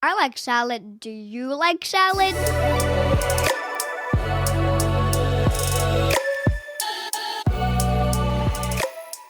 I like salad. Do you like salad?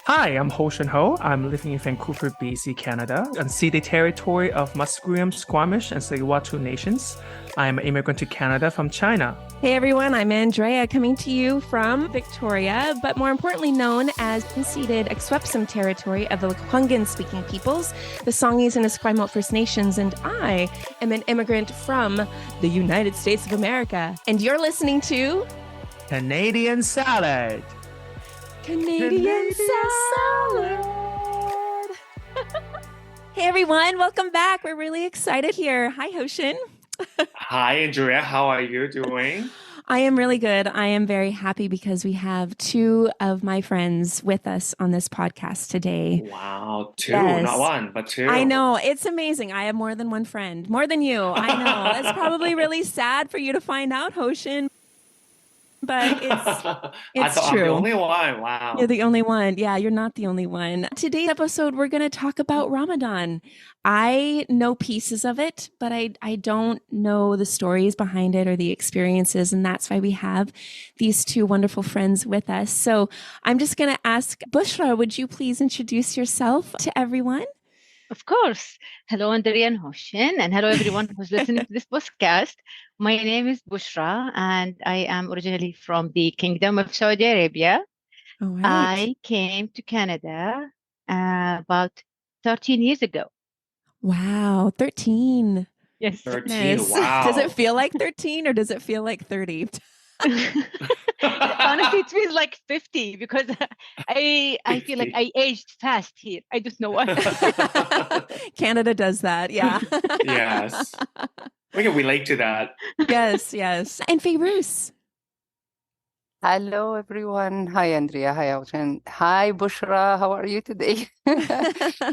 Hi, I'm Hostion Ho. I'm living in Vancouver, BC, Canada, unceded territory of Musqueam, Squamish, and Tsleil-Waututh nations. I'm an immigrant to Canada from China. Hey everyone, I'm Andrea coming to you from Victoria, but more importantly known as unceded Akwesasne territory of the Lekwungen-speaking peoples, the Songhees and Esquimalt First Nations, and I am an immigrant from the United States of America. And you're listening to Canadian Salad. Canadian Salad. Hey everyone, welcome back. We're really excited here. Hi, Hoshin. Hi, Andrea. How are you doing? I am really good. I am very happy because we have two of my friends with us on this podcast today. Wow, two, Yes. not one, but two. I know. It's amazing. I have more than one friend. More than you. I know. It's probably really sad for you to find out, Hoshin. But it's I thought true. I'm the only one. Wow. You're the only one. Yeah, you're not the only one. Today's episode, we're going to talk about Ramadan. I know pieces of it, but I don't know the stories behind it or the experiences. And that's why we have these two wonderful friends with us. So I'm just going to ask Bushra, would you please introduce yourself to everyone? Of course. Hello, Andrea and Hoshin, and hello, everyone who's listening to this podcast. My name is Bushra, and I am originally from the Kingdom of Saudi Arabia. All right. I came to Canada about 13 years ago. Wow, 13. Yes. 13, Goodness. wow. Does it feel like 13 or does it feel like 30? Honestly, it feels like 50 because I feel like I aged fast here. I don't know why. Canada does that, yeah. Yes. We can relate to that. Yes. And Fayrouz. Hello, everyone. Hi, Andrea. Hi, Alton. Hi, Bushra. How are you today?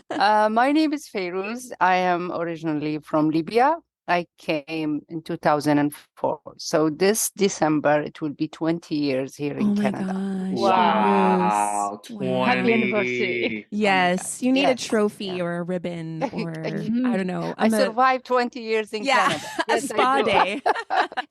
My name is Fayrouz. I am originally from Libya. I came in 2004. So this December, it will be 20 years here in Canada. Gosh. Wow, Fayrouz. 20. Happy anniversary. Yes, you need a Yes, trophy yeah. or a ribbon or Mhm. I don't know. I survived 20 years in Canada. a Yes, spa I do. day.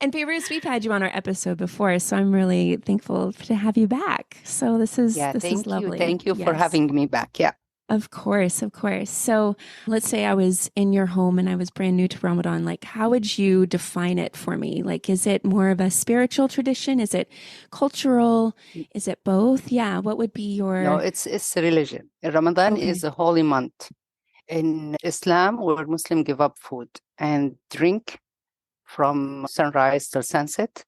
And Fayrouz, we've had you on our episode before, so I'm really thankful to have you back. So this is Thank lovely. you. Thank you for Yes. having me back. Yeah. Of course. So let's say I was in your home and I was brand new to Ramadan. Like, how would you define it for me? Like, is it more of a spiritual tradition? Is it cultural? Is it both? Yeah. What would be your... No, it's religion. Ramadan Okay. is a holy month. In Islam, where Muslims give up food and drink from sunrise till sunset.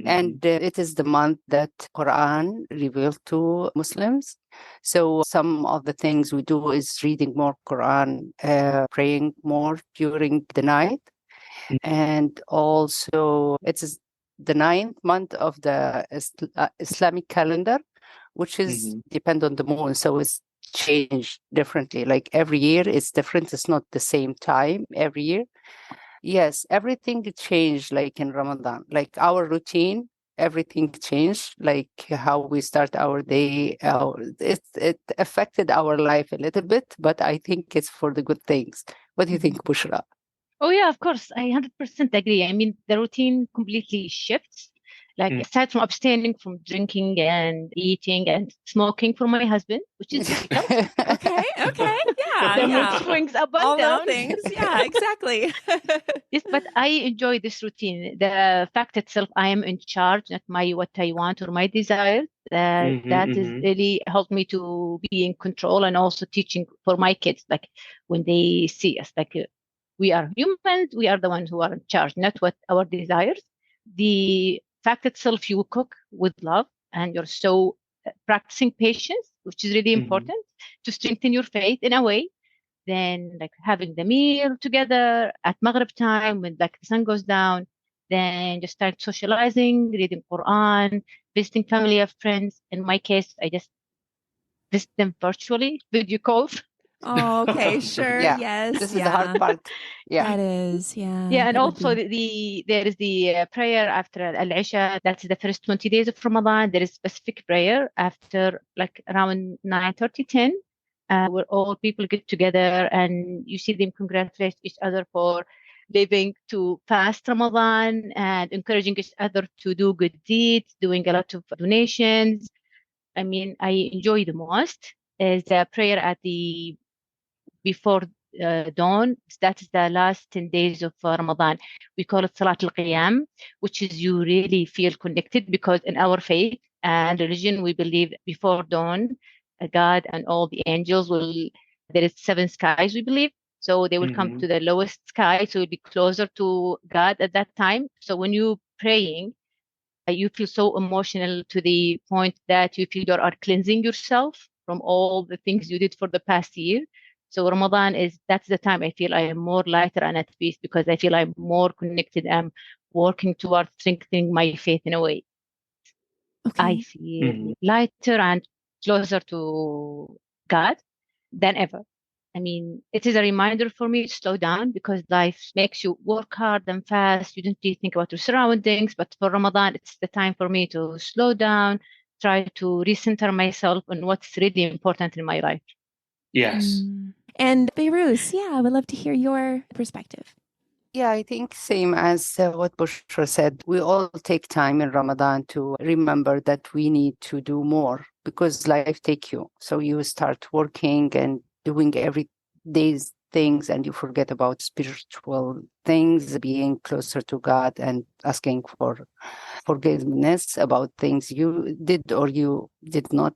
And it is the month that Quran revealed to Muslims. So some of the things we do is reading more Quran, praying more during the night. And also it is the 9th month of the Islamic calendar, which is depend on the moon. So it's changed differently. Like every year it's different. It's not the same time every year. Yes, everything changed like in Ramadan. Like our routine, everything changed. Like how we start our day. It affected our life a little bit, but I think it's for the good things. What do you think, Bushra? Oh, yeah, of course. I 100% agree. I mean, the routine completely shifts. Like, aside from abstaining from drinking and eating and smoking for my husband, which is difficult. Okay. Yeah. The yeah. mood swings up and All down. those things. Yeah, exactly. Yes, but I enjoy this routine. The fact itself, I am in charge, not what I want or my desire. That is really helped me to be in control and also teaching for my kids. Like when they see us, like we are humans, we are the ones who are in charge, not what our desires. The fact itself, you cook with love and you're so practicing patience, which is really important to strengthen your faith in a way. Then like having the meal together at Maghrib time when like the sun goes down, then just start socializing, reading Quran, visiting family of friends. In my case, I just visit them virtually, video calls. Oh, okay, sure. Yeah, Yes. this is the hard part. Yeah. That is, yeah. Yeah, and that would also be- there is the prayer after Al-Isha. That's the first 20 days of Ramadan. There is specific prayer after like around 9:30, 10, where all people get together and you see them congratulate each other for living to fast Ramadan and encouraging each other to do good deeds, doing a lot of donations. I mean, I enjoy the most is the prayer at the before dawn. That is the last 10 days of Ramadan. We call it Salat al-Qiyam, which is you really feel connected because in our faith and religion, we believe before dawn, God and all the angels there is 7 skies, we believe. So they will come to the lowest sky. So you'll be closer to God at that time. So when you're praying, you feel so emotional to the point that you feel you are cleansing yourself from all the things you did for the past year. So Ramadan that's the time I feel I am more lighter and at peace because I feel I'm more connected. I'm working towards strengthening my faith in a way. Okay. I feel lighter and closer to God than ever. I mean, it is a reminder for me to slow down because life makes you work hard and fast. You don't really think about your surroundings. But for Ramadan, it's the time for me to slow down, try to recenter myself on what's really important in my life. Yes. And Fayrouz, I would love to hear your perspective. Yeah, I think same as what Bushra said. We all take time in Ramadan to remember that we need to do more because life take you. So you start working and doing every day's things and you forget about spiritual things, being closer to God and asking for forgiveness about things you did or you did not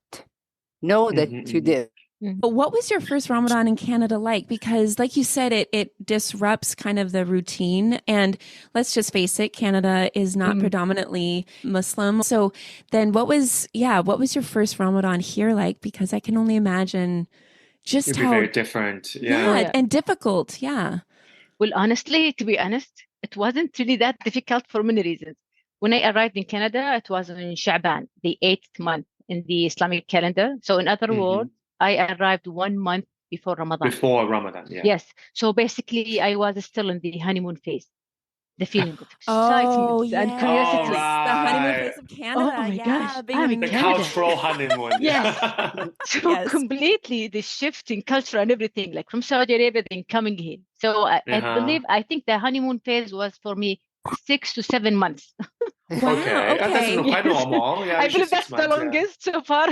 know that you did. But what was your first Ramadan in Canada like? Because like you said, it disrupts kind of the routine. And let's just face it, Canada is not predominantly Muslim. So then what was your first Ramadan here like? Because I can only imagine just It'd be how very different. and difficult. Yeah. Well, honestly, to be honest, it wasn't really that difficult for many reasons. When I arrived in Canada, it was in Sha'ban, the 8th month in the Islamic calendar. So in other words, I arrived 1 month before Ramadan. Before Ramadan, Yes. So basically, I was still in the honeymoon phase. The feeling of excitement and curiosity. The honeymoon phase of Canada. Oh my gosh. I'm in the Canada. cultural honeymoon. Yes. So completely the shift in culture and everything, like from Saudi Arabia, then coming here. So I think the honeymoon phase was for me 6 to 7 months. Okay. That's quite normal. Yeah, I believe that's the longest so far.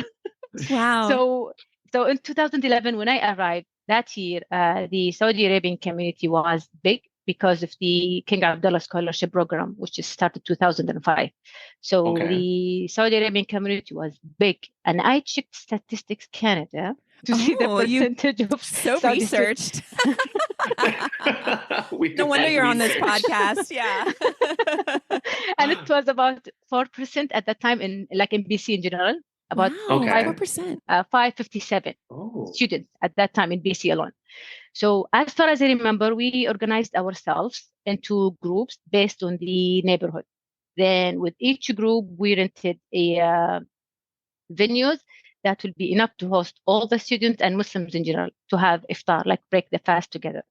Wow. So in 2011, when I arrived that year, the Saudi Arabian community was big because of the King Abdullah Scholarship Program, which started 2005. So the Saudi Arabian community was big. And I checked Statistics Canada to see the percentage of Saudi researched. No wonder you're on this podcast. Yeah. And it was about 4% at that time in BC in general. About 4%. 557 students at that time in BC alone. So as far as I remember, we organized ourselves into groups based on the neighborhood. Then with each group, we rented a venues that will be enough to host all the students and Muslims in general to have iftar, like break the fast together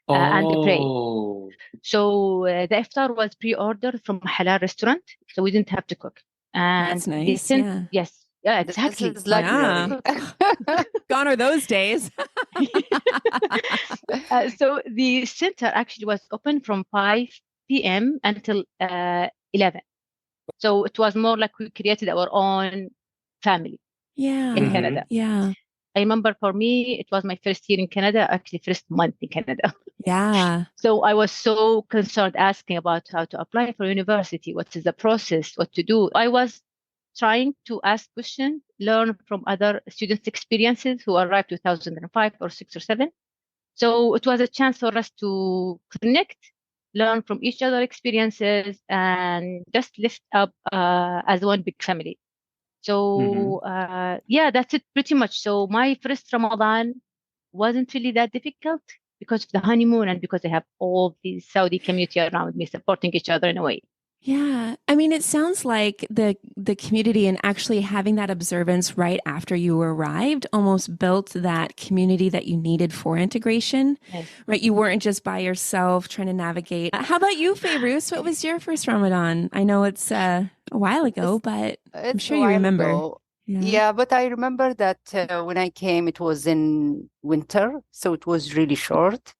and pray. So the iftar was pre-ordered from a halal restaurant, so we didn't have to cook. And that's nice. Yes. Yeah, exactly. Gone are those days. So the center actually was open from 5 p.m. until 11. So it was more like we created our own family in Canada. Yeah. I remember for me, it was my first year in Canada, actually first month in Canada. Yeah. So I was so concerned asking about how to apply for university, what is the process, what to do. I was trying to ask questions, learn from other students' experiences who arrived 2005 or 6 or 7. So it was a chance for us to connect, learn from each other experiences, and just lift up as one big family. So that's it pretty much. So my first Ramadan wasn't really that difficult because of the honeymoon and because I have all the Saudi community around me supporting each other in a way. Yeah. I mean, it sounds like the community and actually having that observance right after you arrived almost built that community that you needed for integration, right? You weren't just by yourself trying to navigate. How about you, Fayrouz? What was your first Ramadan? I know it's a while ago, but I'm sure you remember. Yeah, but I remember that when I came, it was in winter, so it was really short.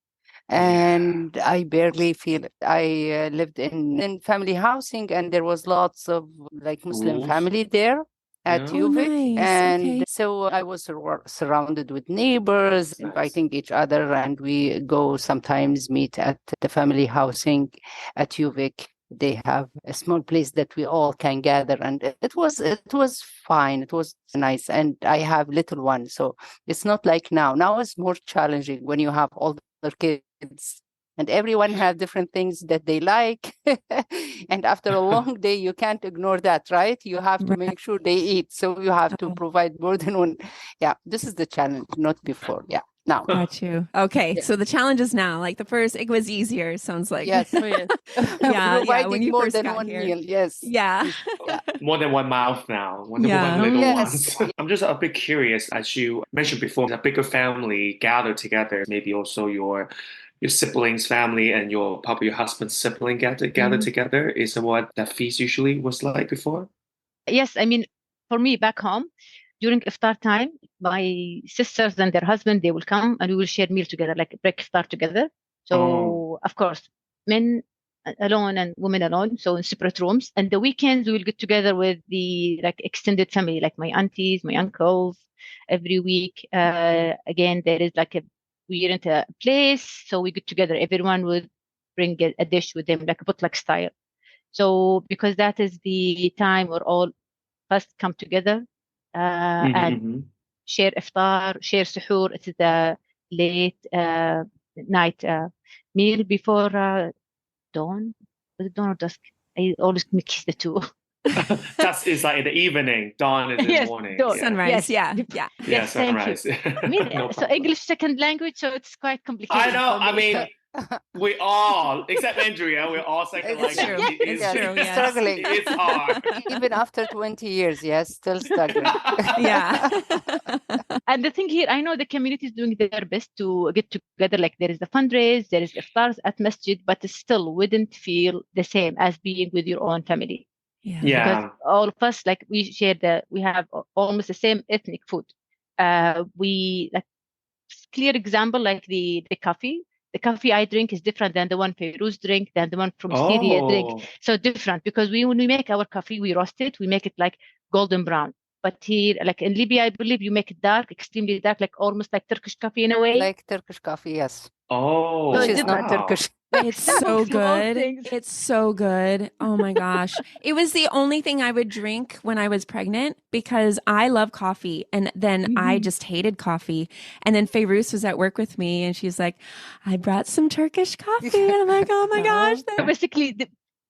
and I barely feel it. I lived in family housing, and there was lots of like Muslim Rules. family there at Yeah. Oh, UVic. nice. And Okay. so I was surrounded with neighbors, inviting each other, and we go sometimes meet at the family housing at UVic. They have a small place that we all can gather, and it was fine. It was nice, and I have little ones, so it's not like now. Now it's more challenging when you have older kids, and everyone have different things that they like. And after a long day, you can't ignore that, right? You have to make sure they eat, so you have to Oh. provide more than one. Yeah, this is the challenge, not before. Yeah, now. Got you. Okay. Yeah. So the challenge is now. Like the first, it was easier, sounds like. Yes. Yeah. Providing When you more first than got one here. meal. Yes. Yeah. Yeah. More than one mouth now, more than Yeah. one little Yes. ones. I'm just a bit curious, as you mentioned before, a bigger family gathered together, maybe also your siblings' family and probably your husband's sibling gather together. Is what that feast usually was like before? Yes, I mean, for me back home, during iftar time, my sisters and their husband, they will come and we will share meal together, like break iftar together. So, of course, men alone and women alone, so in separate rooms. And the weekends, we will get together with the like extended family, like my aunties, my uncles, every week. Again, there is like we rent a place, so we get together. Everyone would bring a dish with them, like a potluck style. So because that is the time where all first come together and share iftar, share suhoor. It is the late night meal before dawn. Was it dawn or dusk? I always mix the two. Dusk is like in the evening, dawn is in the Yes, morning. dawn. Yeah. Sunrise. Yes. Yeah. Yeah. Yeah, Yes, thank you. sunrise. I mean, No so problem. English second language, so it's quite complicated. I know. for I me. mean, we all, except Andrea, we're all second It's language. true. It's Yes, true. Yes. struggling. It's hard. Even after 20 years, yes, still struggling. Yeah. And the thing here, I know the community is doing their best to get together. Like there is the fundraise, there is iftars at masjid, but it still wouldn't feel the same as being with your own family. Yeah. Because all of us, like we have almost the same ethnic food. We like clear example, like the coffee. The coffee I drink is different than the one Fayrouz drink, than the one from Syria drink. So different because when we make our coffee, we roast it, we make it like golden brown. But here, like in Libya, I believe you make it dark, extremely dark, like almost like Turkish coffee in a way. Like Turkish coffee, yes. Oh, Which is different. not Turkish. It's so Small good. things. It's so good. Oh my gosh. It was the only thing I would drink when I was pregnant because I love coffee. And then I just hated coffee. And then Fayrouz was at work with me and she's like, I brought some Turkish coffee. And I'm like, oh my gosh. Basically, the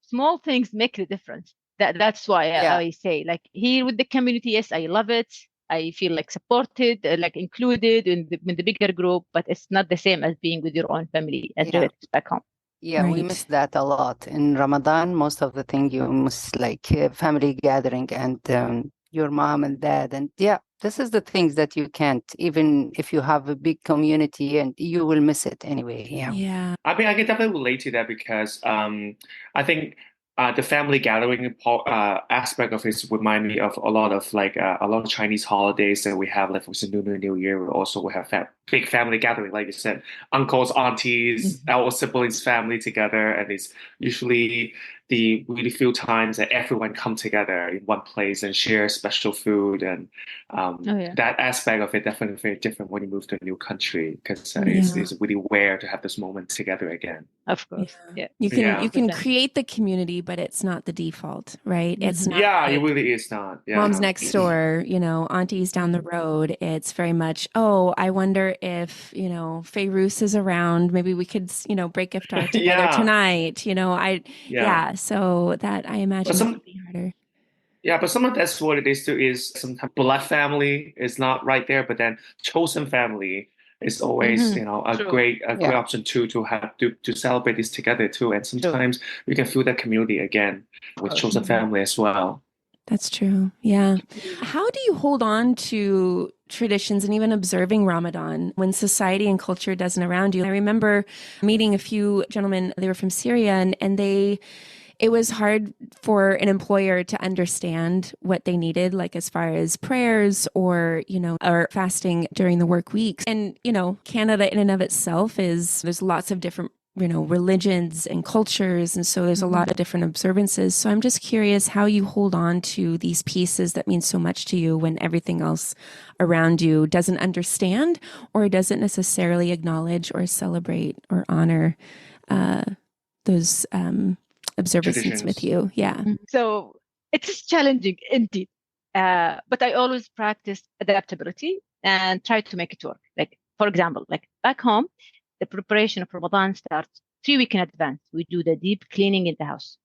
small things make the difference. That's why I say, like here with the community, yes, I love it. I feel like supported, like included in the bigger group, but it's not the same as being with your own family as relatives back home. Yeah, we miss that a lot. In Ramadan, most of the thing you miss like family gathering and your mom and dad. And this is the things that you can't, even if you have a big community, and you will miss it anyway. Yeah. I mean, I can definitely relate to that because I think the family gathering aspect of it remind me of a lot of Chinese holidays that we have, like for example, Lunar New Year. We have big family gathering, like you said, uncles, aunties, our siblings, family together, and it's usually the really few times that everyone come together in one place and share special food, and that aspect of it definitely very different when you move to a new country because it's really rare to have this moment together again. Of course, you can create the community, but it's not the default, right? It's not. Yeah, it really is not. Yeah. Mom's next door, auntie's down the road. It's very much, oh, I wonder if Fayrouz is around. Maybe we could break iftar together tonight. So that I imagine would be harder. Yeah, but sometimes that's what it is too. Is sometimes blood family is not right there, but then chosen family is always a great option too to have to celebrate this together too. And sometimes you can feel that community again with chosen family as well. That's true. Yeah. How do you hold on to traditions and even observing Ramadan when society and culture doesn't around you? I remember meeting a few gentlemen, they were from Syria, and they it was hard for an employer to understand what they needed, like as far as prayers or, or fasting during the work weeks. And, Canada in and of itself there's lots of different religions and cultures. And so there's a lot of different observances. So I'm just curious how you hold on to these pieces that mean so much to you when everything else around you doesn't understand or doesn't necessarily acknowledge or celebrate or honor those observances with you. Yeah. So it's challenging indeed. But I always practice adaptability and try to make it work. Like, for example, like back home, the preparation of Ramadan starts 3 weeks in advance. We do the deep cleaning in the house.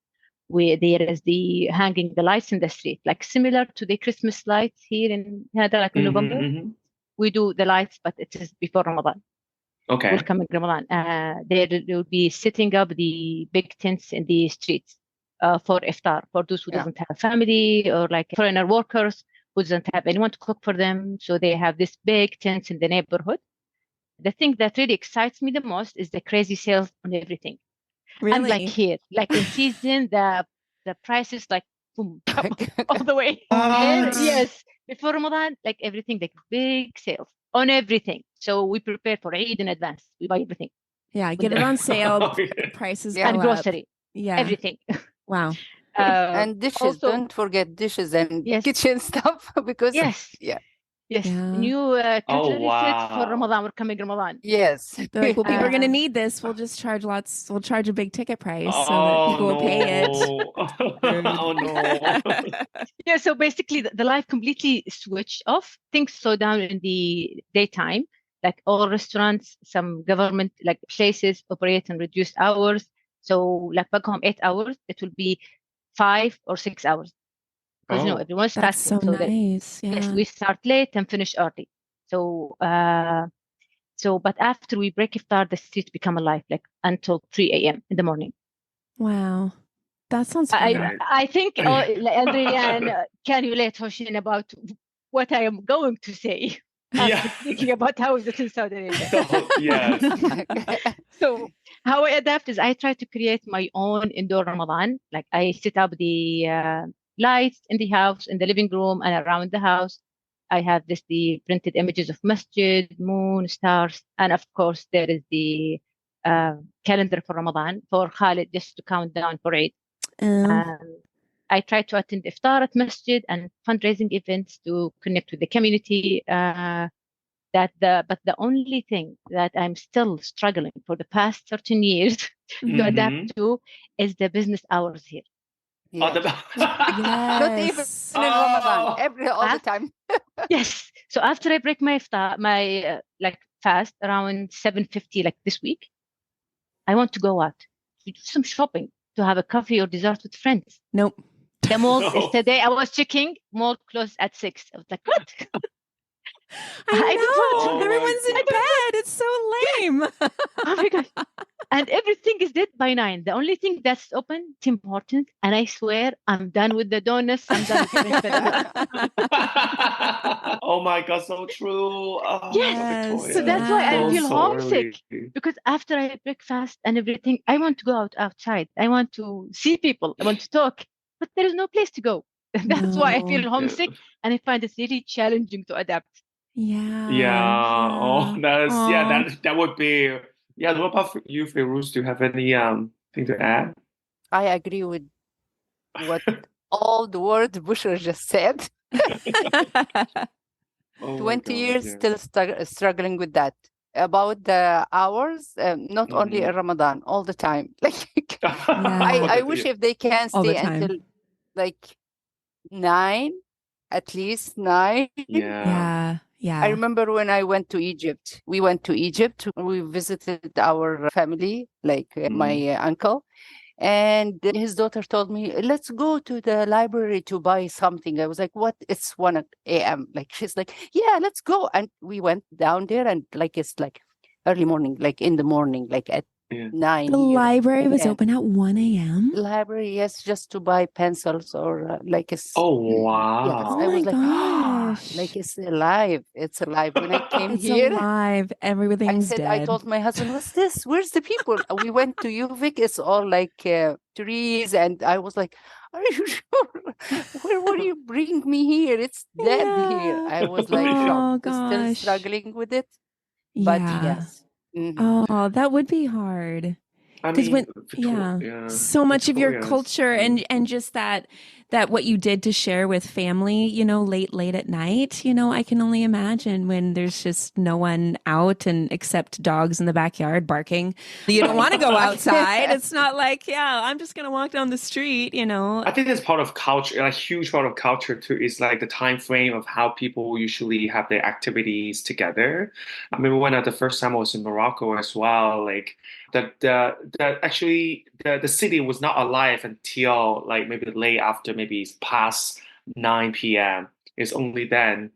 There is the hanging the lights in the street, like similar to the Christmas lights here in Canada, like in November. We do the lights, but it is before Ramadan. Okay. Welcoming Ramadan. There will be setting up the big tents in the streets for iftar, for those who doesn't have family or like foreigner workers who doesn't have anyone to cook for them. So they have this big tents in the neighborhood. The thing that really excites me the most is the crazy sales on everything. Really? And like here, like in season, the prices like boom, all the way. And yes, before Ramadan, like everything, like big sales on everything. So we prepare for Eid in advance. We buy everything. Yeah, get it on sale. Prices go and up. grocery. Yeah, everything. Wow. And dishes. Also, don't forget dishes and kitchen stuff because Yes, new cutlery set for Ramadan. We're coming Ramadan. Yes. They're like, well, people are going to need this. We'll just charge we'll charge a big ticket price so that people will pay it. Oh, no. Yeah, so basically the life completely switched off. Things slow down in the daytime. Like all restaurants, some government like places operate in reduced hours. So like back home, 8 hours, it will be 5 or 6 hours. Because everyone's that's fasting. So nice. Yes, we start late and finish early. So but after we break iftar, the streets become alive, like until 3 a.m. in the morning. Wow. That sounds fun. I think Andrea and can relate, Hoshin, about what I am going to say. After thinking about how is it in Saudi Arabia. Yes. So how I adapt is I try to create my own indoor Ramadan. Like I set up the lights in the house, in the living room and around the house. I have the printed images of masjid, moon, stars, and of course there is the calendar for Ramadan for Khalid just to count down for Eid. I try to attend iftar at masjid and fundraising events to connect with the community. But the only thing that I'm still struggling for the past 13 years to adapt to is the business hours here. Yes. Not even in Ramadan, all the time. Yes. So after I break my iftar, my fast around 7:50, like this week, I want to go out to do some shopping, to have a coffee or dessert with friends. Nope. The mall yesterday, I was checking, mall closed at 6. I was like, what? I know. Everyone's in bed. It's so lame. Oh my gosh. And everything is dead by 9. The only thing that's open, Tim Hortons. And I swear, I'm done with the donuts. I'm done with the Oh my God, so true. Oh, yes. So that's why I feel homesick. Because after I breakfast and everything, I want to go outside. I want to see people. I want to talk. But there is no place to go. That's why I feel homesick. And I find it really challenging to adapt. Yeah. Oh, that would be. Yeah. What about you, Fayrouz? Do you have any thing to add? I agree with what all the words Bushra just said. 20 years still struggling with that. About the hours, not only in Ramadan, all the time. Like I wish if they can stay until like 9, at least 9. Yeah. I remember when I went to Egypt. We went to Egypt. We visited our family, like my uncle. And his daughter told me, let's go to the library to buy something. I was like, what? It's 1 a.m. Like, she's like, yeah, let's go. And we went down there and like, it's like early morning, like in the morning, like at 9. The library was open at 1 a.m.? Library, yes, just to buy pencils or like a... Oh, wow. Yes, Oh I was my gosh. like, it's alive. It's alive. When I came it's here... alive. Everything's dead. I told my husband, what's this? Where's the people? We went to Uvik. It's all like trees. And I was like, are you sure? Where will you bring me here? It's dead here. Yeah. I was like Oh shocked, still gosh. struggling with it. But Yeah. yes. Mhm. Oh, that would be hard. I Because mean, yeah, so much of your Victoria's. culture and just that what you did to share with family, late at night, I can only imagine when there's just no one out and except dogs in the backyard barking. You don't want to go outside. It's not like, yeah, I'm just gonna walk down the street, I think that's part of culture, a huge part of culture too, is like the time frame of how people usually have their activities together. I remember when the first time I was in Morocco as well, like the city was not alive until like maybe late after maybe it's past 9 p.m. It's only then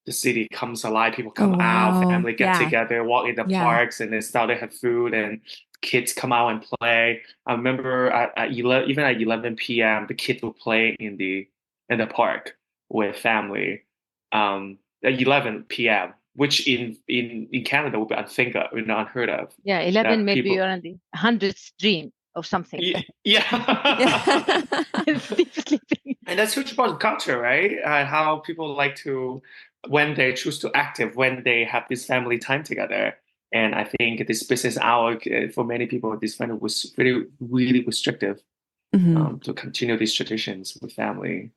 the city comes alive. People come out, wow. family get Yeah. together, walk in the Yeah. parks, and they start to have food and kids come out and play. I remember even at 11 p.m. the kids will play in the park with family. At 11 p.m., which in Canada would be unheard of. Yeah, 11 That maybe people, you're on the 100th dream or something. yeah. Sleep, sleeping. And that's huge part of culture, right? How people like to, when they choose to active, when they have this family time together. And I think this business hour, for many people, this kind of was really, really restrictive Mhm. to continue these traditions with family.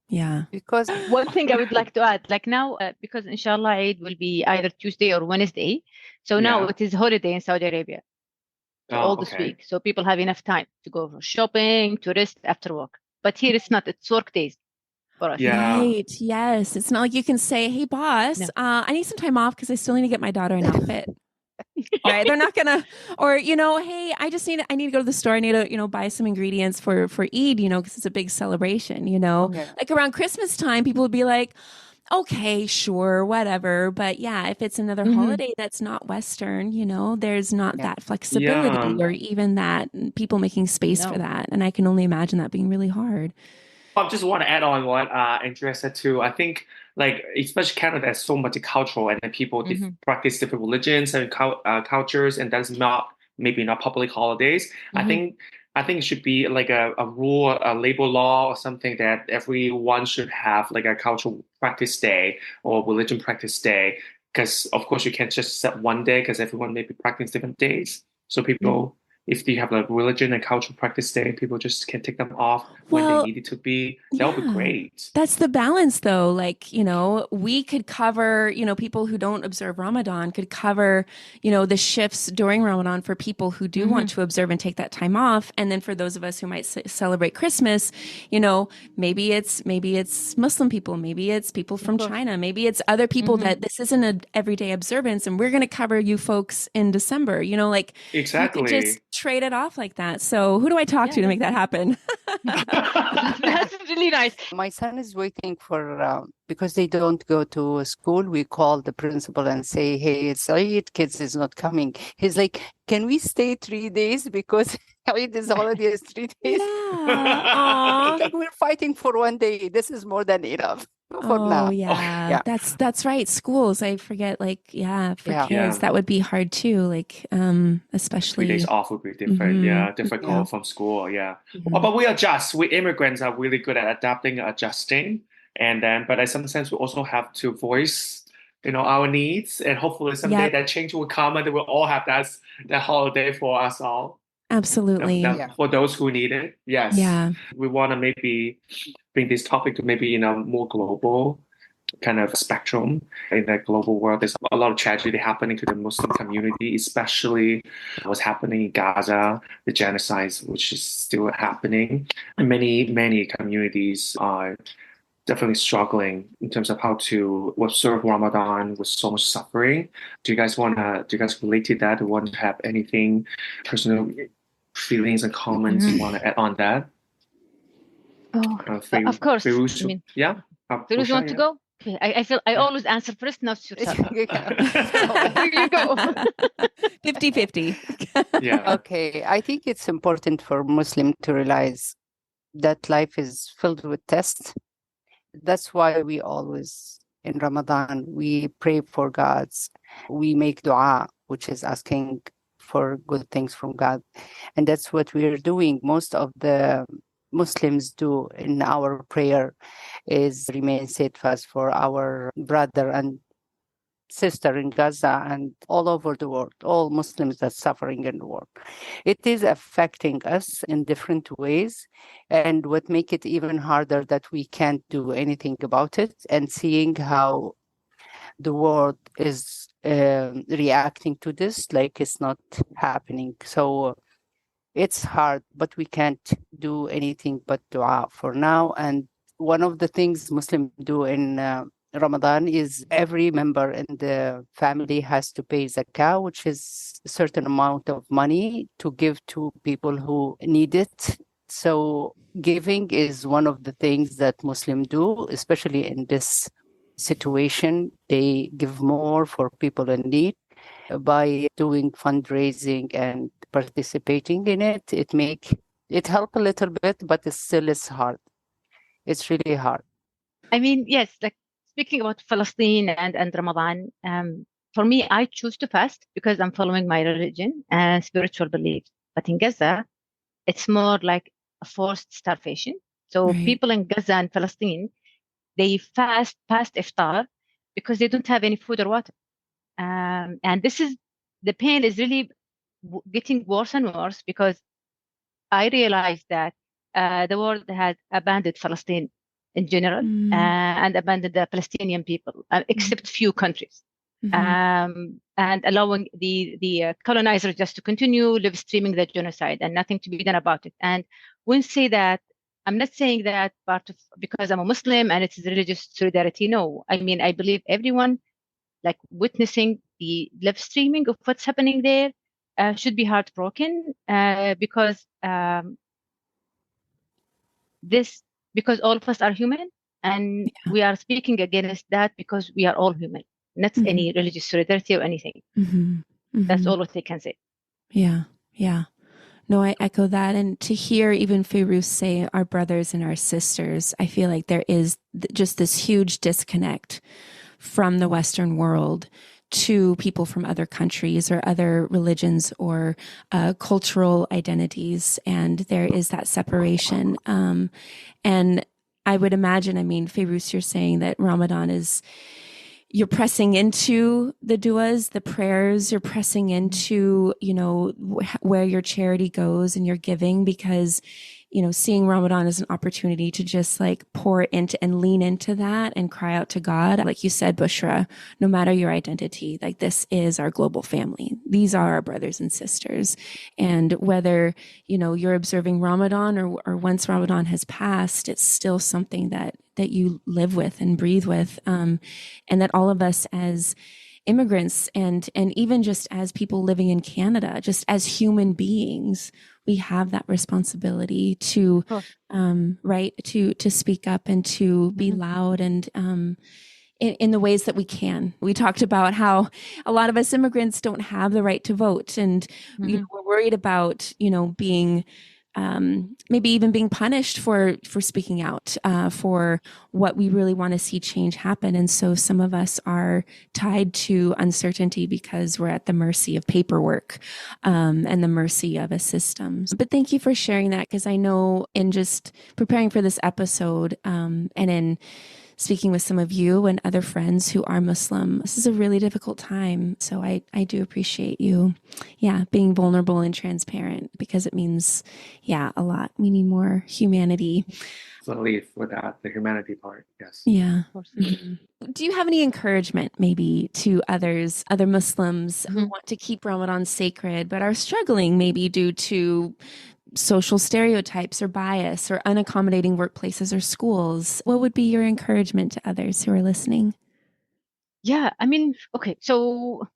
Yeah. Because One thing I would like to add, like now, because inshallah Eid will be either Tuesday or Wednesday. So now Yeah. it is holiday in Saudi Arabia. So all this Okay. week. So people have enough time to go for shopping, to rest after work. But here it's not, it's work days for us. Yeah. Right. Yes. It's not like you can say, "Hey, boss, No. I need some time off because I still need to get my daughter an outfit." Right? They're not gonna, or "Hey, I need to go to the store. I need to, buy some ingredients for Eid, because it's a big celebration. yeah. Like around Christmas time, people would be like, "Okay, sure, whatever." But yeah, if it's another Mhm. holiday that's not Western, there's not Yeah. that flexibility Yeah. or even that people making space for No. that, and I can only imagine that being really hard. I just want to add on what Andrea said too. I think, like, especially Canada is so multicultural, and then people Mhm. practice different religions and cultures, and that's not maybe not public holidays. Mhm. I think it should be like a rule, a labor law, or something that everyone should have like a cultural practice day or religion practice day. Because of course you can't just set one day because everyone may be practicing different days. So people, if you have like religion and cultural practice day, people just can take them off when they Well, need it to be. That would be yeah. great. That's the balance though. Like, we could cover, people who don't observe Ramadan could cover, the shifts during Ramadan for people who do want to observe and take that time off. And then for those of us who might celebrate Christmas, maybe it's Muslim people, maybe it's people from China, maybe it's other people that this isn't an everyday observance and we're going to cover you folks in December, like you could just Exactly. trade it off like that. So who do I talk to make that happen? That's really nice. My son is waiting for, because they don't go to school, we call the principal and say, "Hey, it's Eid, kids is not coming." He's like, "Can we stay 3 days? Because Eid is holiday is 3 days." Yeah. Aw. Like, we're fighting for one day. This is more than enough for Oh now. yeah. Yeah. That's right. Schools, I forget, like, yeah, for Yeah. kids, Yeah. that would be hard too. Like, 3 especially days off would be different. Mhm. Yeah, different Yeah. from school. Yeah. Mhm. Oh, but we adjust. We immigrants are really good at adapting, adjusting, and then, but I sometimes we also have to voice, our needs, and hopefully someday Yep. that change will come, and we'll all have that holiday for us all. Absolutely. Yeah. For those who need it. Yes. Yeah. We want to maybe bring this topic to maybe in a more global kind of spectrum. In the global world, there's a lot of tragedy happening to the Muslim community, especially what's happening in Gaza, the genocides, which is still happening. And many communities are definitely struggling in terms of how to observe Ramadan with so much suffering. Do you guys relate to that? Do you want to have anything, personal feelings and comments you want to add on that? Oh, of course. Fayrouz, I mean, yeah. Fayrouz, you Bushra, want to yeah. go? Okay. I feel I always answer first, now it's your turn. Here you go. 50-50. Yeah. Okay. I think it's important for Muslim to realize that life is filled with tests. That's why we always, in Ramadan, we pray for God's. We make dua, which is asking for good things from God. And that's what we're doing. Most of the Muslims do in our prayer is remain steadfast for our brother and sister in Gaza and all over the world, all Muslims that's suffering in the world. It is affecting us in different ways. And what make it even harder that we can't do anything about it, and seeing how the world is reacting to this like it's not happening. So it's hard, but we can't do anything but dua for now. And one of the things Muslims do in Ramadan is every member in the family has to pay zakah, which is a certain amount of money to give to people who need it. So giving is one of the things that Muslims do, especially in this situation. They give more for people in need by doing fundraising and participating in it. It help a little bit, but it still is hard. It's really hard. I mean, yes, like speaking about Palestine and Ramadan, for me, I choose to fast because I'm following my religion and spiritual beliefs. But in Gaza, it's more like a forced starvation. So people in Gaza and Palestine, they fast past iftar because they don't have any food or water. And the pain is really getting worse and worse because I realized that the world has abandoned Palestine in general and abandoned the Palestinian people, except few countries, and allowing the colonizers just to continue live streaming the genocide and nothing to be done about it. And when say that, I'm not saying that because I'm a Muslim and it's religious solidarity. No, I mean, I believe everyone like witnessing the live streaming of what's happening there should be heartbroken because all of us are human, and we are speaking against that because we are all human, not any religious solidarity or anything. That's all what they can say. Yeah. No, I echo that. And to hear even Fayrouz say our brothers and our sisters, I feel like there is just this huge disconnect from the Western world to people from other countries or other religions or cultural identities. And there is that separation. And I would imagine, I mean, Fayrouz, you're saying that Ramadan you're pressing into the duas, the prayers, you're pressing into, where your charity goes and your giving, because, seeing Ramadan as an opportunity to just like pour into and lean into that and cry out to God. Like you said, Bushra, no matter your identity, like this is our global family. These are our brothers and sisters. And whether, you're observing Ramadan or once Ramadan has passed, it's still something that you live with and breathe with. And that all of us as immigrants and even just as people living in Canada, just as human beings, we have that responsibility to, to speak up and to be loud and, in the ways that we can. We talked about how a lot of us immigrants don't have the right to vote, and we're worried about, being maybe even being punished for speaking out for what we really want to see change happen. And so some of us are tied to uncertainty because we're at the mercy of paperwork and the mercy of a system. But thank you for sharing that, because I know in just preparing for this episode and in speaking with some of you and other friends who are Muslim, this is a really difficult time. So I do appreciate you, being vulnerable and transparent, because it means, a lot. We need more humanity. Absolutely, for that, the humanity part, yes. Yeah. Do you have any encouragement maybe to other Muslims who want to keep Ramadan sacred, but are struggling maybe due to social stereotypes or bias or unaccommodating workplaces or schools? What would be your encouragement to others who are listening? Yeah, I mean, okay, so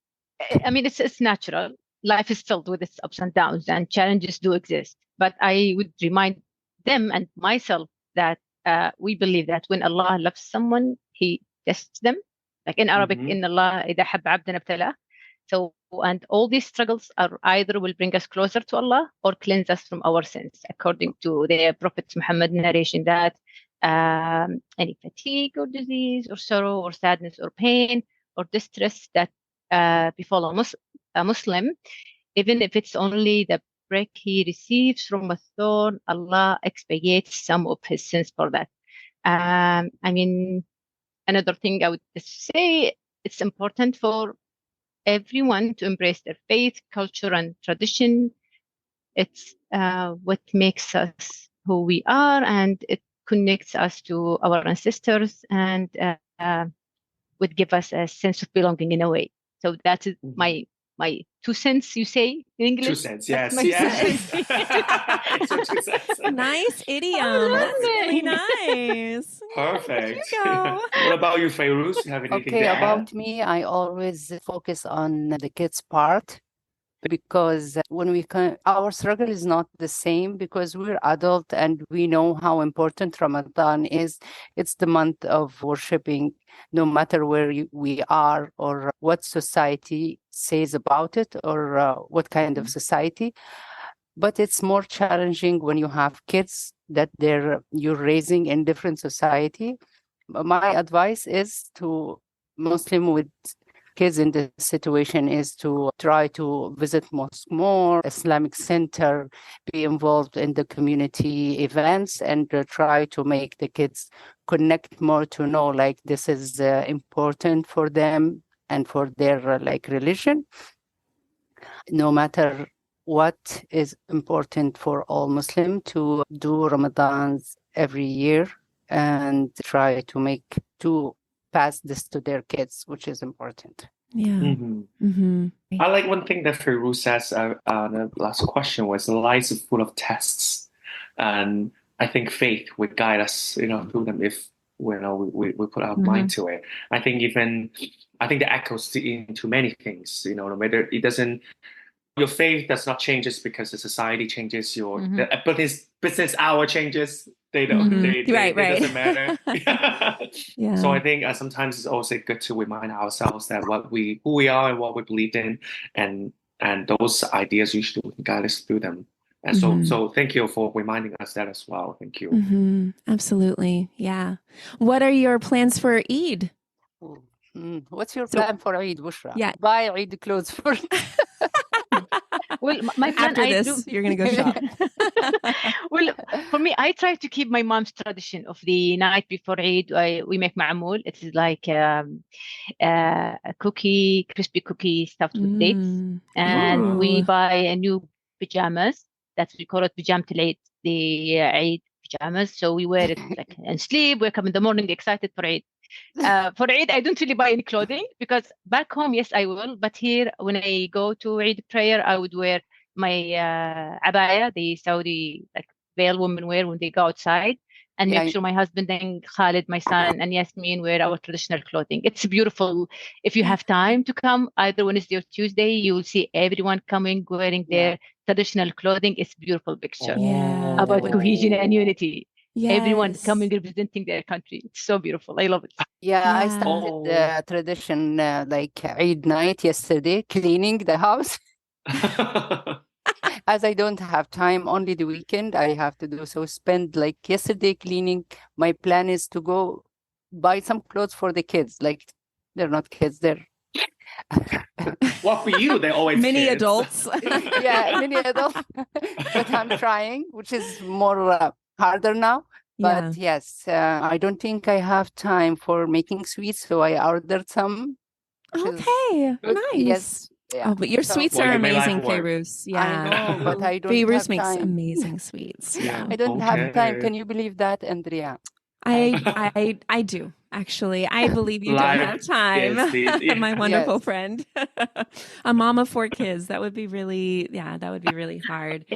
I mean, it's natural. Life is filled with its ups and downs, and challenges do exist. But I would remind them and myself that we believe that when Allah loves someone, He tests them. Like in Arabic, in Allah, إذا حب عبدا ابتلاه. So, and all these struggles are either will bring us closer to Allah or cleanse us from our sins, according to the Prophet Muhammad narration that any fatigue or disease or sorrow or sadness or pain or distress that befall a Muslim, even if it's only the prick he receives from a thorn, Allah expiates some of his sins for that. I mean, another thing I would say, it's important for everyone to embrace their faith, culture, and tradition. It's what makes us who we are, and it connects us to our ancestors, and would give us a sense of belonging in a way. So that is my 2 cents, you say in English? 2 cents, yes, That's my yes. 2 cents. So 2 cents. Nice idiom. I That's really love nice. Perfect. There you go. What about you, Fayrouz? You have anything Okay, to add? about me, I always focus on the kids' part because when we can, our struggle is not the same because we're adult and we know how important Ramadan is. It's the month of worshiping, no matter where we are or what society says about it or what kind of society. But it's more challenging when you have kids that you're raising in different society. My advice is to Muslim with kids in this situation is to try to visit mosque more, Islamic center, be involved in the community events, and try to make the kids connect more to know like this is important for them and for their like religion. No matter what is important for all Muslim to do Ramadans every year and try to pass this to their kids, which is important. Yeah. I like one thing that Fayrouz says. The last question was life is full of tests, and I think faith would guide us, through them if we put our mind to it. I think that echoes into many things. No matter it doesn't. Your faith does not change just because the society changes. But his business hour changes. They don't. It doesn't matter. Yeah. So I think sometimes it's also good to remind ourselves that who we are and what we believe in, and those ideas usually guide us through them. And so thank you for reminding us that as well. Thank you. Absolutely. Yeah. What are your plans for Eid? What's your plan for Eid, Bushra? Yeah. Buy Eid clothes for. Well, my plan, after this, you're going to go shop. Well, for me, I try to keep my mom's tradition of the night before Eid. We make ma'amoul. It is like a crispy cookie stuffed with dates. And we buy a new pajamas. We call it Pijamatul Eid, the Eid pajamas. So we wear it and sleep, wake up in the morning excited for Eid. For Eid, I don't really buy any clothing because back home, yes, I will. But here, when I go to Eid prayer, I would wear my abaya, the Saudi veil women wear when they go outside, and make sure my husband and Khalid, my son, and Yasmin wear our traditional clothing. It's beautiful. If you have time to come, either Wednesday or Tuesday, you'll see everyone coming wearing their traditional clothing. It's a beautiful picture about cohesion and unity. Yes. Everyone coming representing their country. It's so beautiful. I love it. I started the tradition like Eid night yesterday, cleaning the house. As I don't have time, only the weekend I have to do. So spend like yesterday cleaning. My plan is to go buy some clothes for the kids. Like they're not kids, they're well, for you, they're always mini kids. adults. mini adults. But I'm trying, which is more harder now. But yes, I don't think I have time for making sweets, so I ordered some. Okay, nice. Yes. Yeah. Oh, but your sweets are amazing, Fayrouz. Yeah, I know, but I don't Fayrouz have makes time. amazing sweets. Yeah, I don't have time. Can you believe that, Andrea? I do actually. I believe you don't have time. My wonderful friend, a mom of 4 kids. That would be really hard.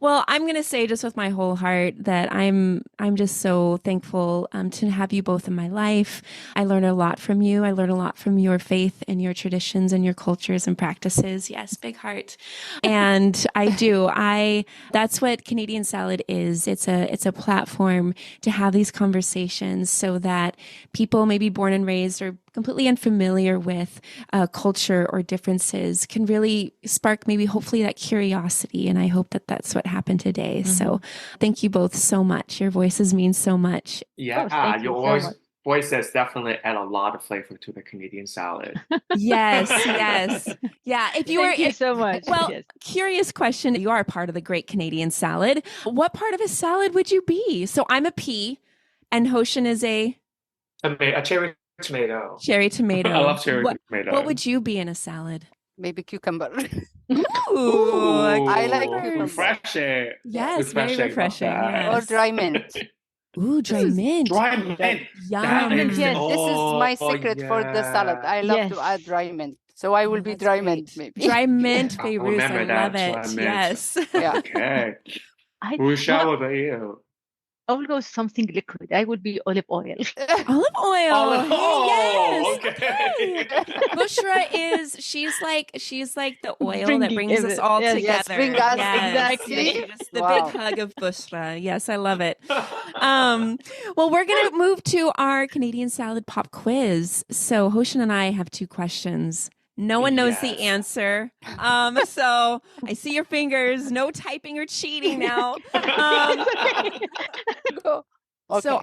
Well, I'm going to say just with my whole heart that I'm just so thankful to have you both in my life. I learn a lot from you. I learn a lot from your faith and your traditions and your cultures and practices. Yes, big heart. And I do. That's what Canadian Salad is. It's a platform to have these conversations so that people maybe born and raised or completely unfamiliar with culture or differences can really spark maybe hopefully that curiosity. And I hope that that's what happened today. So thank you both so much. Your voices mean so much. Yeah, your voices definitely add a lot of flavor to the Canadian salad. Yes, yes. Yeah, if you Thank you so much. Well, Yes. curious question. You are part of the Great Canadian Salad. What part of a salad would you be? So I'm a pea, and Hoshin is a A cherry tomato. cherry tomato. I love cherry tomato. What would you be in a salad? Maybe cucumber. Ooh, I like cucumbers. cucumber. Refreshing. Yes, very refreshing. Yes. Or dry mint. Ooh, dry mint. Dry mint. Yum. That Mint, is, yes. This is my secret for the salad. I love to add dry mint. So I will be That's dry great. mint, maybe. Dry mint, I'll Fayrouz. remember I that, love dry it. mint. Yes. Yeah. Okay. I Bushra, what about you? I will go something liquid. I would be olive oil. Olive oil. Olive Hey, oil. yes. Okay. Bushra she's like the oil that Bringing brings us it. all Yes, together. yes, bring us exactly. Yes, the Wow. big hug of Bushra. Yes, I love it. Well, we're gonna move to our Canadian salad pop quiz. So Hoshin and I have 2 questions. No one knows the Yes. answer. So I see your fingers. No typing or cheating now. Go. Okay. So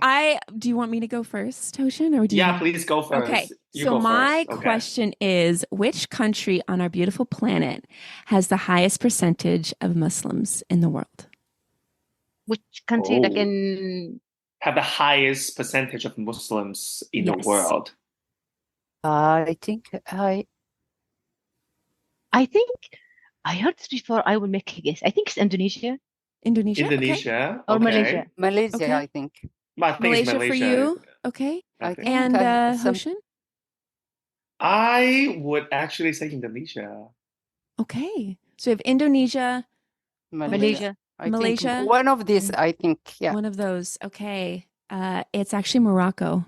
do you want me to go first, Hoshin, or do you? Yeah, please go first. Okay. You So go my first. Okay. question is, which country on our beautiful planet has the highest percentage of Muslims in the world? Which country like Oh. in Have the highest percentage of Muslims in the Yes. world. I think I think I heard this before. I will make a guess. I think it's Indonesia Indonesia? Okay. Indonesia. or okay. Malaysia. Malaysia, Okay. I think. But I think it's Malaysia for you? Okay. I I think. think And some- Hoshin? I would actually say Indonesia. Okay. So we have Indonesia, Malaysia. I think Malaysia. one of these, I think, yeah. one of those. Okay. It's actually Morocco.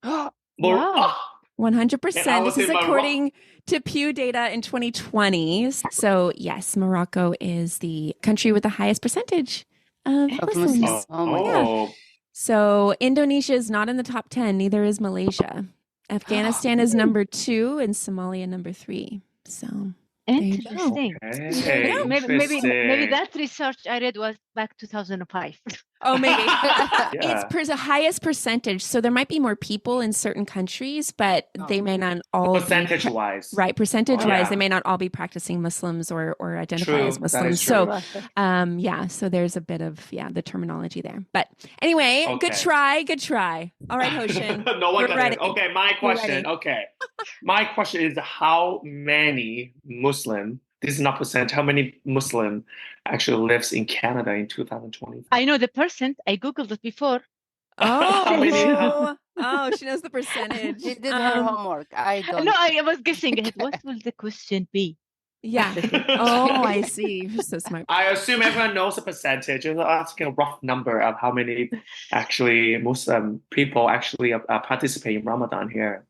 Mor- Wow. Oh, 100%. And I This was is in according to Pew data in 2020. So, yes, Morocco is the country with the highest percentage of Of Muslims. Muslims. Oh my God. oh. So, Indonesia is not in the top 10, neither is Malaysia. Afghanistan is number 2 and Somalia number 3. So, you go. Interesting. Okay, Maybe interesting. that research I read was back 2005. Oh, maybe. Yeah. It's the highest percentage. So there might be more people in certain countries, but they may not all Percentage wise. Right, percentage-wise, Yeah. they may not all be practicing Muslims or identify True, as that Muslims. is true. So, yeah, so there's a bit of the terminology there. But anyway, good Okay. try. All right, Hoshin, No one we're got ready. it. Okay, my question. ready. Okay. My question is how many Muslim, this is not percent, how many Muslim actually lives in Canada in 2020? I know the percent. I googled it before. How many? Oh, she knows the percentage. She did her homework. I don't. No, I was guessing it. What will the question be? Yeah. Oh, I see. You're so smart. I assume everyone knows the percentage. I'm asking a rough number of how many actually Muslim people actually participate in Ramadan here.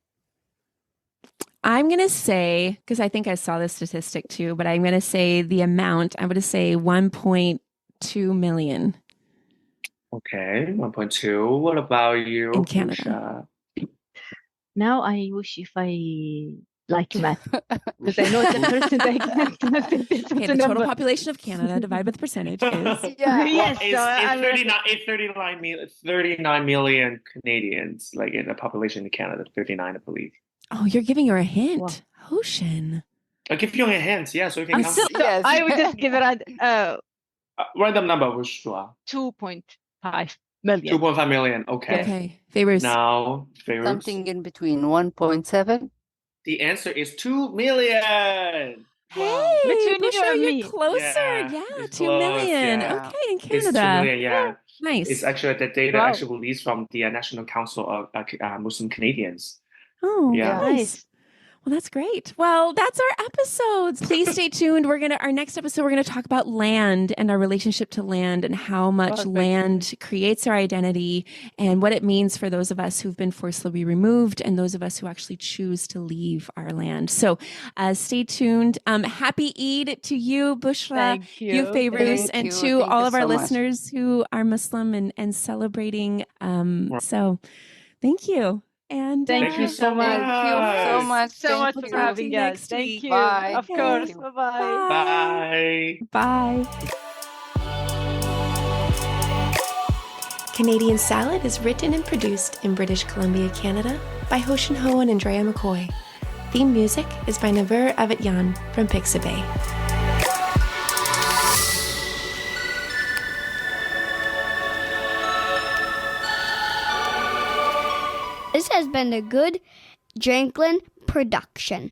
I'm going to say, because I think I saw this statistic too, but I'm going to say the amount, I'm going to say 1.2 million. Okay, 1.2. What about you, In Canada. Bushra? Now I wish if I like math because I know it's a percent. I can't it's Okay, a the total number. population of Canada divided by the percentage is. Yeah. Yes, It's, so I'm it's 39 million Canadians, like in the population in Canada, 39, I believe. Oh, you're giving her a hint. Wow. Hoshin. I'll give you a hint, yeah, so you can I'm count. still, Yes. I would just give it a Random number, Bushra. 2.5 million. 2.5 million, okay. Okay. Fayrouz. Now, Fayrouz. Something in between 1.7. The answer is 2 million. Hey, Between you Bushra, and you're me. closer. Yeah, Yeah, it's 2 close, million. yeah. Okay, in It's 2 Canada. million, yeah. Nice. It's actually the data Wow. actually released from the National Council of Muslim Canadians. Oh, Yeah. nice. Nice. Well, that's great. Well, that's our episodes. Please stay tuned. Our next episode, we're going to talk about land and our relationship to land and how much Perfect. land creates our identity and what it means for those of us who've been forcibly removed and those of us who actually choose to leave our land. So stay tuned. Happy Eid to you, Bushra, Thank you. Fayrouz, Thank and you. to Thank all you of our so much. listeners who are Muslim and celebrating. So thank you. And Thank you so much. Thank you so much. So Thank much We'll for talk to having you us. next Thank week. you. Bye. Of Thank course. you. Bye-bye. Bye. Bye. Canadian Salad is written and produced in British Columbia, Canada by Hostion and Andrea McCoy. Theme music is by Naver Avetyan from Pixabay. This has been a Good Drinklin production.